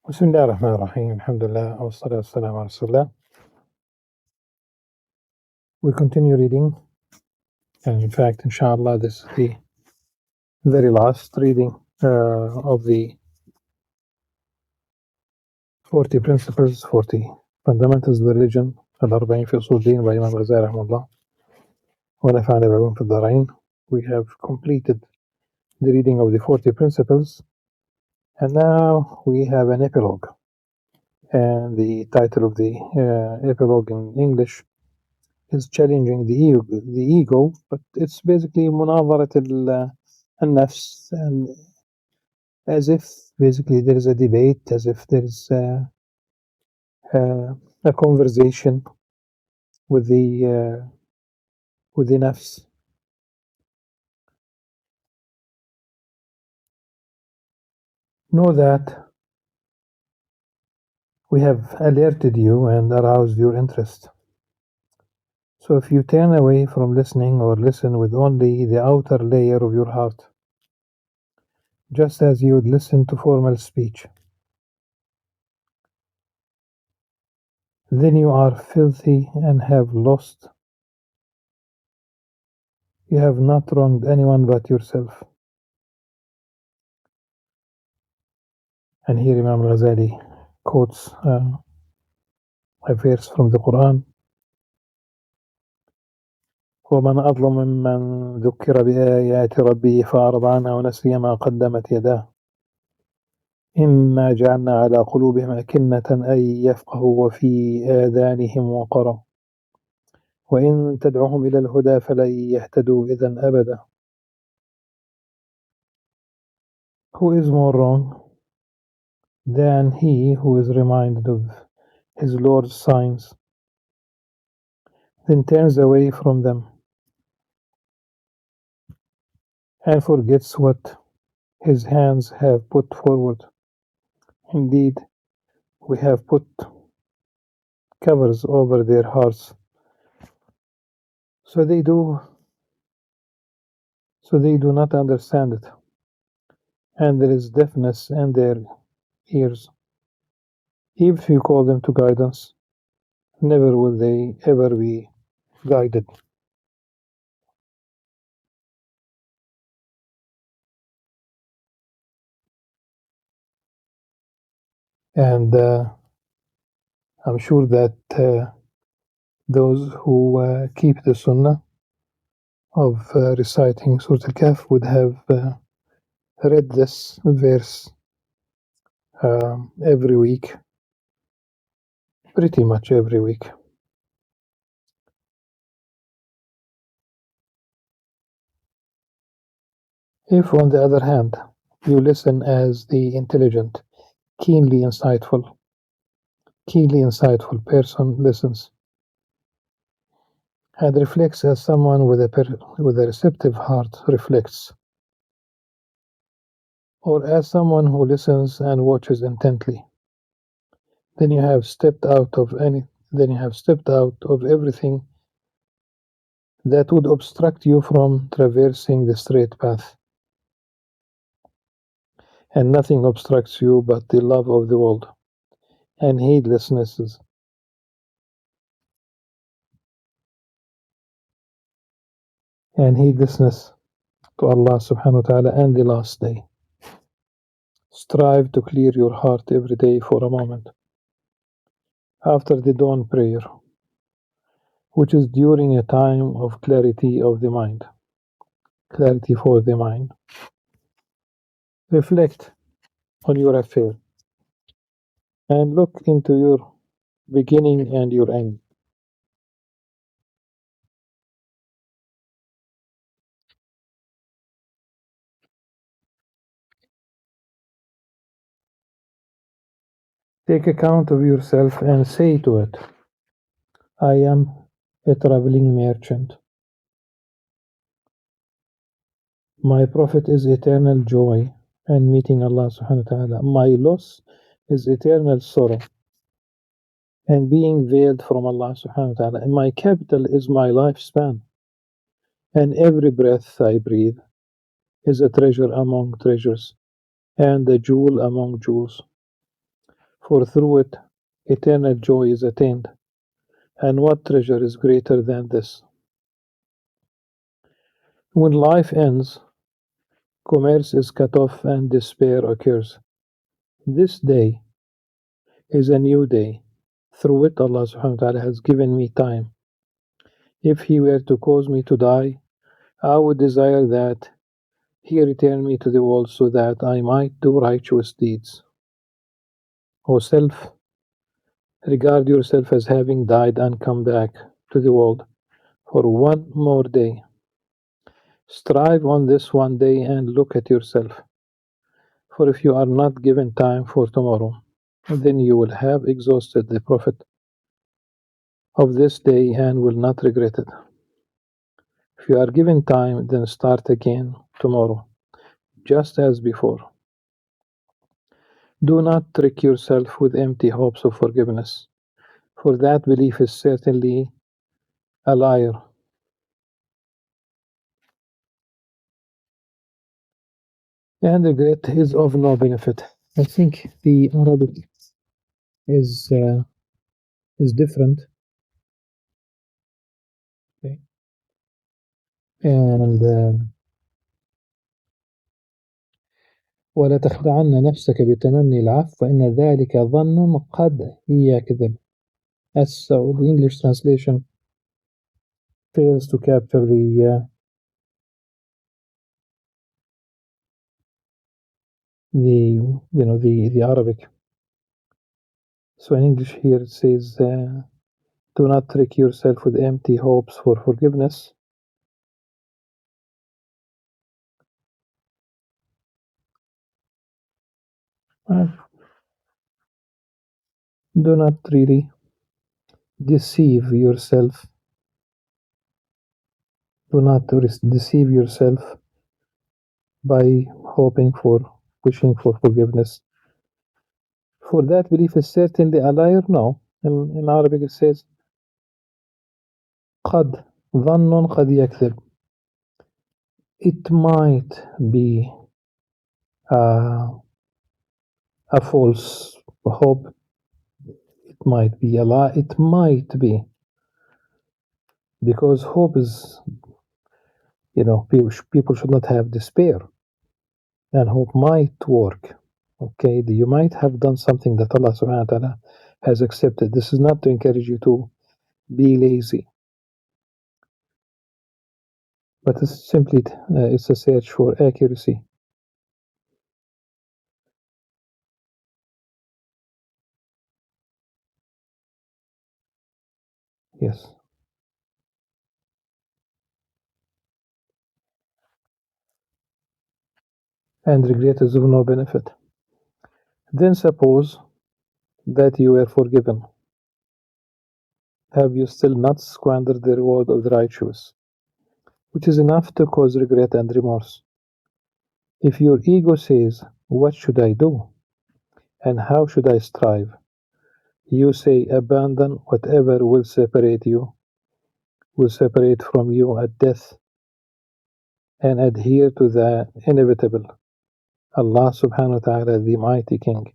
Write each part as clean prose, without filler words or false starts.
Bismillah ar-Rahman ar-Rahim, alhamdulillah, wa salatu wassalamu ala Rasulullah. We continue reading, and in fact, inshallah, this is the very last reading of the 40 principles, 40 fundamentals of the religion, Al-Arba fi Usul by Imam Al-Ghazali rahimahullah, wa nafa'ana bi'ulum fi ad-darain. We have completed the reading of the 40 principles, and now we have an epilogue. And the title of the epilogue in English is challenging the ego, but it's basically munavarat al-nafs, and as if basically there is a debate, as if there is a conversation with the nafs. Know that we have alerted you and aroused your interest. So if you turn away from listening or listen with only the outer layer of your heart, just as you would listen to formal speech, then you are filthy and have lost. You have not wronged anyone but yourself. And here Imam Al-Ghazali quotes a verse from the Quran. وَمَنْ أَظْلَمُ مِمَّنْ ذُكِّرَ بِآيَاتِ رَبِّهِ فَأَعْرَضَ عَنْهَا وَنَسِيَ مَا قَدَّمَتْ يَدَاهُ إِنَّا جَعَلْنَا عَلَى قُلُوبِهِمْ أَكِنَّةً أَنْ يَفْقَهُوا وَفِي آذَانِهِمْ وَقْرًا وَإِنْ تَدْعُهُمْ إِلَى الْهُدَى فَلَنْ يَهْتَدُوا إِذًا أَبَدًا. Who is more wrong than he who is reminded of his Lord's signs, then turns away from them and forgets what his hands have put forward. Indeed, we have put covers over their hearts, so they do not understand it, and there is deafness in their ears. If you call them to guidance, never will they ever be guided. And I'm sure that those who keep the sunnah of reciting Surah Al-Kahf would have read this verse every week, pretty much every week. If, on the other hand, you listen as the intelligent, keenly insightful person listens, and reflects as someone with a receptive heart reflects, or as someone who listens and watches intently, then you have stepped out of everything that would obstruct you from traversing the straight path. And nothing obstructs you but the love of the world and heedlessness to Allah subhanahu wa ta'ala and the last day. Strive to clear your heart every day for a moment after the dawn prayer, which is during a time of clarity for the mind. Reflect on your affair and look into your beginning and your end. Take account of yourself and say to it, I am a traveling merchant. My profit is eternal joy and meeting Allah subhanahu wa ta'ala. My loss is eternal sorrow and being veiled from Allah subhanahu wa ta'ala. And my capital is my lifespan. And every breath I breathe is a treasure among treasures and a jewel among jewels. for through it eternal joy is attained. And what treasure is greater than this? When life ends, commerce is cut off and despair occurs. This day is a new day. Through it, Allah subhanahu wa ta'ala has given me time. If He were to cause me to die, I would desire that He return me to the world so that I might do righteous deeds. O self, regard yourself as having died and come back to the world for one more day. Strive on this one day and look at yourself. For if you are not given time for tomorrow, then you will have exhausted the profit of this day and will not regret it. If you are given time, then start again tomorrow, just as before. Do not trick yourself with empty hopes of forgiveness, for that belief is certainly a liar. And regret is of no benefit. I think the Arabic is uh, is different. Okay. And ولا تخدعن نفسك بتمني العفو فإن ذلك ظن قد يكذب. As the English translation fails to capture the Arabic. So in English here it says, "Do not trick yourself with empty hopes for forgiveness." Uh, do not really deceive yourself. Do not deceive yourself by wishing for forgiveness. For that belief is certainly a liar? No. In Arabic it says, قد ظن قد يكذب. It might be uh, a false hope. It might be a lie. It might be. Because hope is, people should not have despair. And hope might work. Okay, you might have done something that Allah subhanahu wa ta'ala has accepted. This is not to encourage you to be lazy, but it's simply it's a search for accuracy. Yes. And regret is of no benefit. Then suppose that you were forgiven. Have you still not squandered the reward of the righteous, which is enough to cause regret and remorse? If your ego says, "What should I do? And how should I strive?" you say, "Abandon whatever will separate from you at death, and adhere to the inevitable, Allah subhanahu wa ta'ala, the mighty King,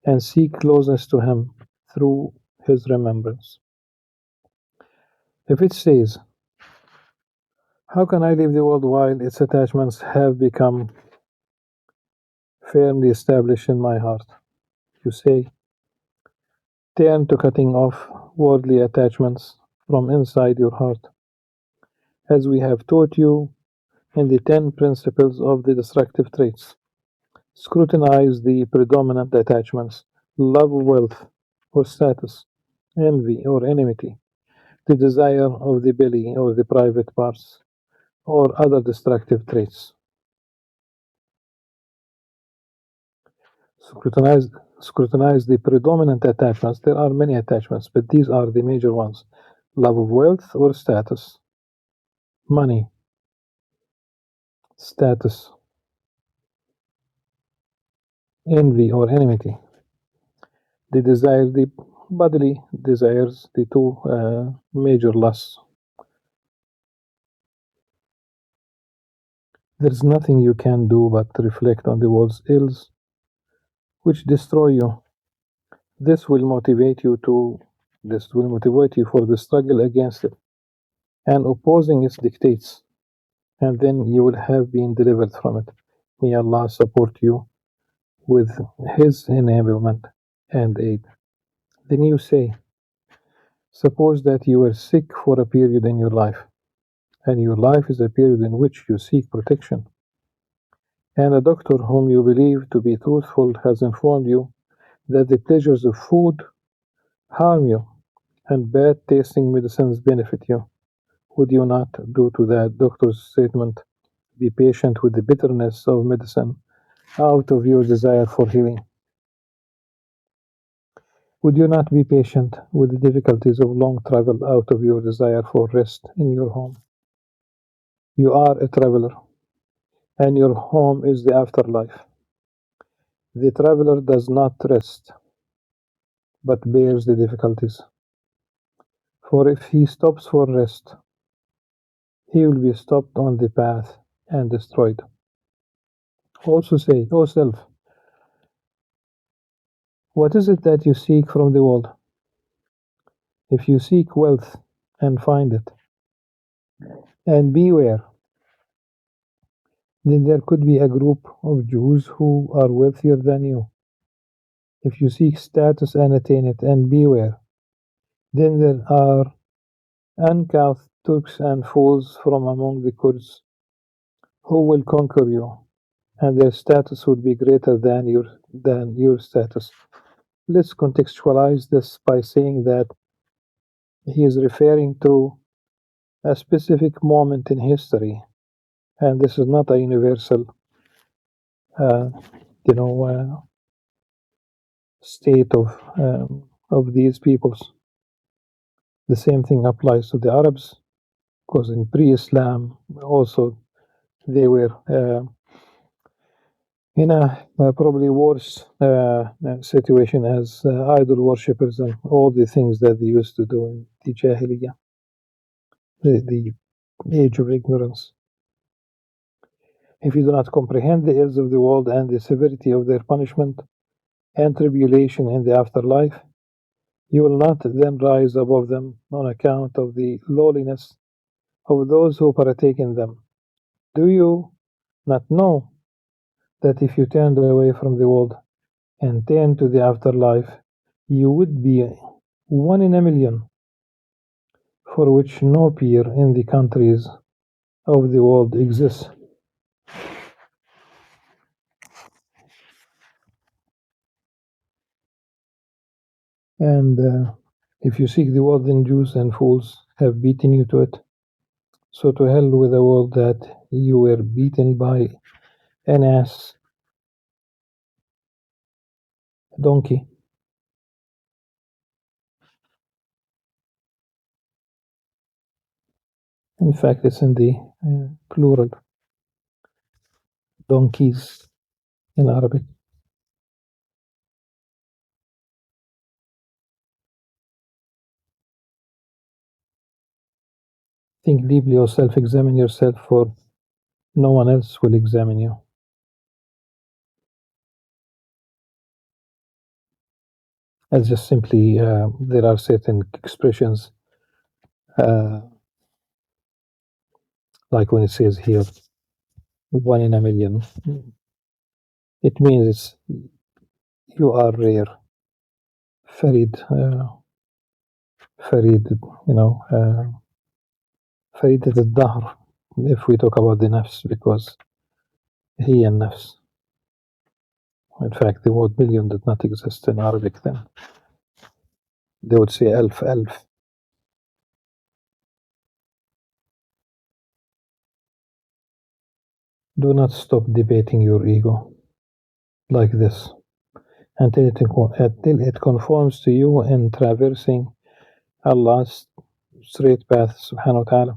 and seek closeness to Him through His remembrance." If it says, "How can I leave the world while its attachments have become firmly established in my heart?" you say, "Turn to cutting off worldly attachments from inside your heart, as we have taught you in the 10 principles of the destructive traits. Scrutinize the predominant attachments: love of wealth or status, envy or enmity, the desire of the belly or the private parts, or other destructive traits. Scrutinize, scrutinize the predominant attachments. There are many attachments, but these are the major ones: love of wealth or status, money, status, envy or enmity, the bodily desires, the two major lusts. There's nothing you can do but reflect on the world's ills which destroy you. This will motivate you to this will motivate you for the struggle against it and opposing its dictates, and then you will have been delivered from it. May Allah support you with His enablement and aid. Then you say, suppose that you were sick for a period in your life, and your life is a period in which you seek protection, and a doctor whom you believe to be truthful has informed you that the pleasures of food harm you and bad tasting medicines benefit you. Would you not, due to that doctor's statement, be patient with the bitterness of medicine out of your desire for healing? Would you not be patient with the difficulties of long travel out of your desire for rest in your home? You are a traveler, and your home is the afterlife. The traveler does not rest, but bears the difficulties. For if he stops for rest, he will be stopped on the path and destroyed. Also say, O self, what is it that you seek from the world? If you seek wealth and find it, and beware, then there could be a group of Jews who are wealthier than you. If you seek status and attain it, and beware, then there are uncouth Turks and fools from among the Kurds who will conquer you, and their status would be greater than your status. Let's contextualize this by saying that he is referring to a specific moment in history, and this is not a universal, uh, you know, state of these peoples. The same thing applies to the Arabs, because in pre-Islam also they were in a probably worse situation as idol worshippers and all the things that they used to do in the Jahiliyyah, the age of ignorance. If you do not comprehend the ills of the world and the severity of their punishment and tribulation in the afterlife, you will not then rise above them on account of the lowliness of those who partake in them. Do you not know that if you turned away from the world and turned to the afterlife, you would be one in a million, for which no peer in the countries of the world exists? And if you seek the world, then Jews and fools have beaten you to it. So to hell with the world that you were beaten by an ass, a donkey. In fact, it's in the plural, donkeys in Arabic. Think deeply or self-examine yourself, for no one else will examine you. As just simply, there are certain expressions, uh, like when it says here, one in a million. It means you are rare, Farid, Farid, you know, Faridat al-Dahr, if we talk about the nafs, because he and nafs. In fact, the word million did not exist in Arabic then. They would say alf, alf. Do not stop debating your ego like this until it conforms to you in traversing Allah's straight path, subhanahu wa ta'ala.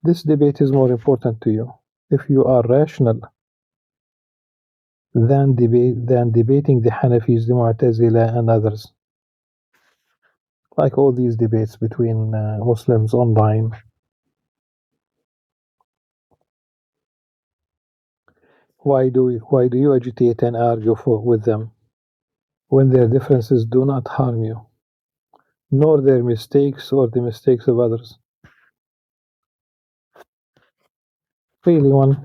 This debate is more important to you if you are rational than debating the Hanafis, the Mu'tazila, and others. Like all these debates between Muslims online. Why do you agitate and argue with them? when their differences do not harm you, nor their mistakes or the mistakes of others. Really, well,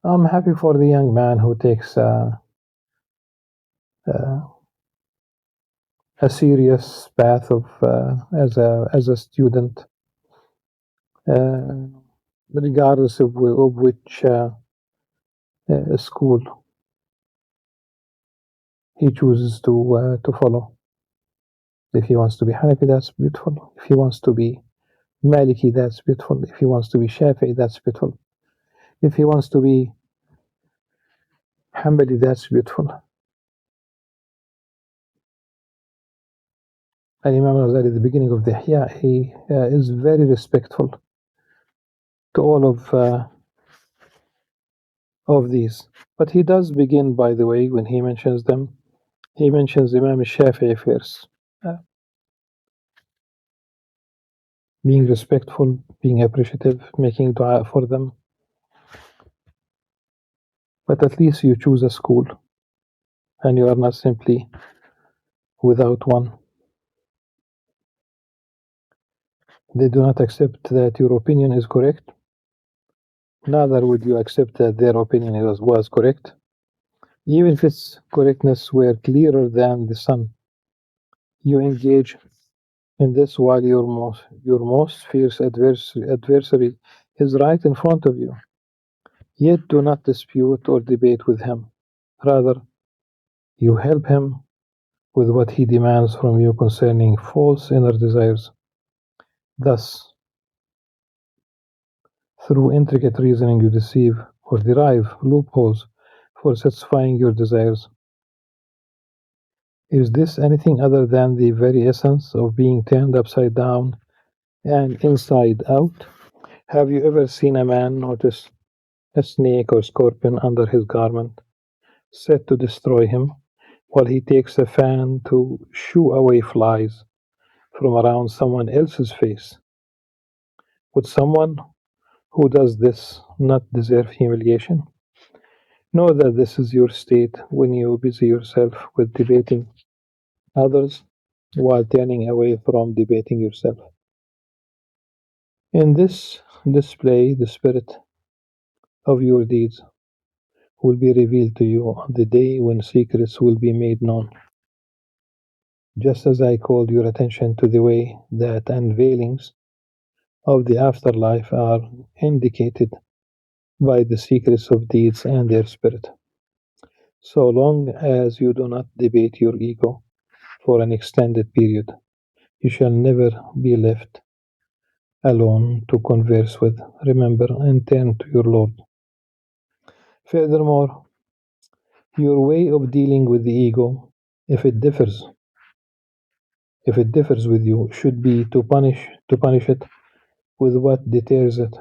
I'm happy for the young man who takes a serious path of as a student, uh, regardless of which school he chooses to follow. If he wants to be Hanafi, that's beautiful. If he wants to be Maliki, that's beautiful. If he wants to be Shafi'i, that's beautiful. If he wants to be Hanbali, that's beautiful. And Imam Al-Ghazali, at the beginning of the Ihya, he is very respectful to all of these. But he does begin, by the way, when he mentions them, he mentions Imam Shafi'i first. Being respectful, being appreciative, making dua for them. But at least you choose a school, and you are not simply without one. They do not accept that your opinion is correct. Neither would you accept that their opinion was correct, even if its correctness were clearer than the sun. You engage in this while your most fierce adversary is right in front of you. Yet do not dispute or debate with him. Rather, you help him with what he demands from you concerning false inner desires. Thus, through intricate reasoning, you deceive or derive loopholes for satisfying your desires. Is this anything other than the very essence of being turned upside down and inside out? Have you ever seen a man notice a snake or scorpion under his garment, set to destroy him, while he takes a fan to shoo away flies from around someone else's face? Would someone who does this not deserve humiliation? Know that this is your state when you busy yourself with debating others while turning away from debating yourself. In this display, the spirit of your deeds will be revealed to you on the day when secrets will be made known. Just as I called your attention to the way that unveilings of the afterlife are indicated by the secrets of deeds and their spirit. So long as you do not debate your ego for an extended period, you shall never be left alone to converse with. Remember and turn to your Lord. Furthermore, your way of dealing with the ego, if it differs with you, should be to punish it with what deters it,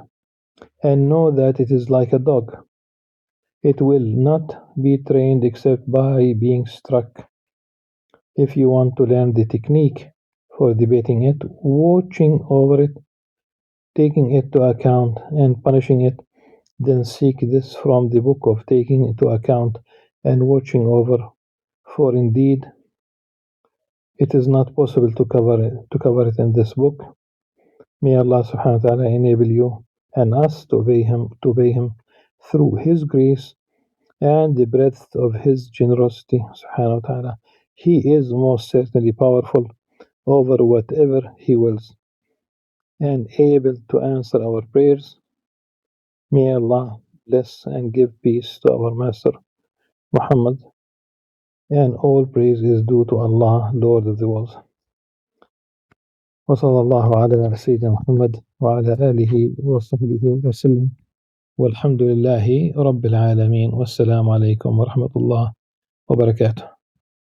and know that it is like a dog. It will not be trained except by being struck. If you want to learn the technique for debating it, watching over it, taking it to account, and punishing it, then seek this from the book of taking into account and watching over, for indeed it is not possible to cover it in this book. May Allah subhanahu wa ta'ala enable you and us to obey him through his grace and the breadth of his generosity subhanahu wa ta'ala. He is most certainly powerful over whatever he wills and able to answer our prayers. May Allah bless and give peace to our Master Muhammad, and all praise is due to Allah, Lord of the worlds. وصلى الله على سيدنا محمد وعلى آله وصحبه وسلم والحمد لله رب العالمين والسلام عليكم ورحمة الله وبركاته.